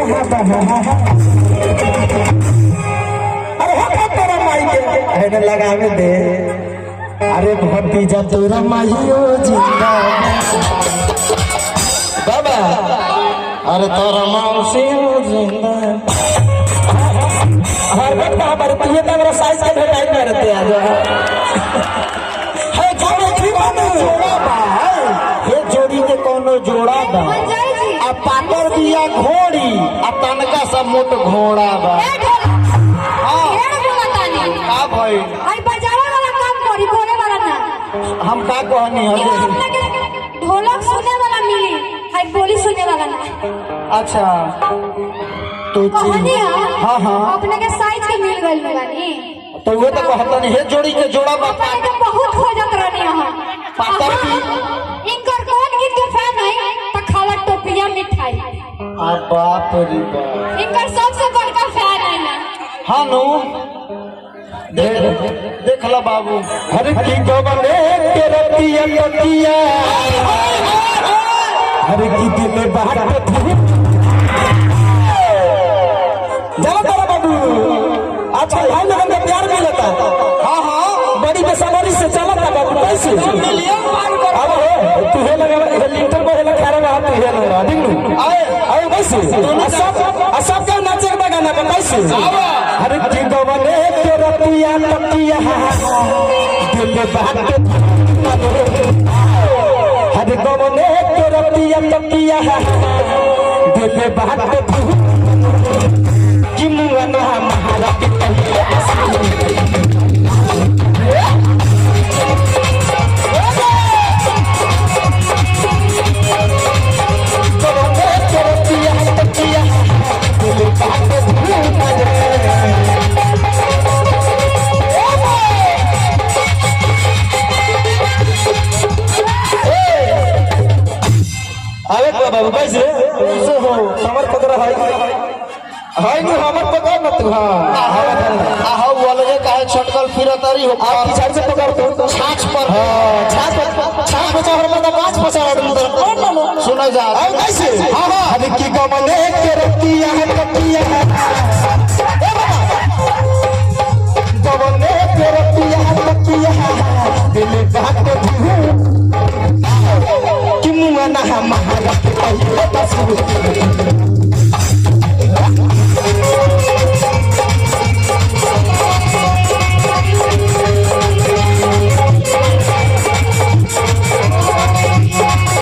अरे हो तोरा माई के है लगावे दे। अरे भतीजा तोरा माहियो जिंदा बाबा। अरे तोरा मौसी जिंदा। हर बेटा हमारे तुझे तो मेरा साइज के भेटाई करते आ जा। है जोड़ी की कोनो जोड़ा बा। ये जोड़ी के कोनो जोड़ा बा। आ पातर दिया घोड़ी आ तनका सा मोट घोड़ा बा। हां का भाई आई बजावे वाला काम करी बोले वाला ना। हम का कहनी है ढोलक सुने वाला मिली आई बोली सुने वाला ना। अच्छा तो कहनी हां हां अपने के साइज के मिल गइल बानी। तो वो तो कहता नहीं है जोड़ी के जोड़ा बा। अपने के बहुत खोजत रहनी हां पातर की इनकर कौन गीत के फैन है त खाला टोपिया मिठाई। आ बाप रे बाप इनकर सबसे बड़का फैन है ना। हां नो देख ला बाबू। हर की गवने के रतिया लतिया हर की दिल बाहर चलो करो बाबू। अच्छा भाई लोगों का प्यार मिलता। हाँ हाँ बड़ी बेसब्री से चलता बाबू। कैसे मिलियन पार कर। अब तू है लगा लिंटर पर है खड़ा रहा तू है लगा ठीक नु। आए कैसे सब का नाचे का गाना का कैसे। हर की गवने के रतिया लतिया दिल बात हर गवने के रतिया लतिया दिल बात कि मुआना महारा के कहिया गवने के रतिया लतिया दिल बात अरे बाबू कैसे हो हमर पकड़ा है नी हमर पकड़ न तू। हां आहा वो लगे काहे छटकल फिरतारी हो। आप पीछे से पकड़ तो छाछ पर। हां छाछ पर चढ़ में पांच पसार दूं सुना जा। अब कैसे हां हां अरे की गमने के रतिया है कटिया है ए बाबा गमने के रतिया है कटिया है दिल बात कि मुआ ना महारा के पहिले बस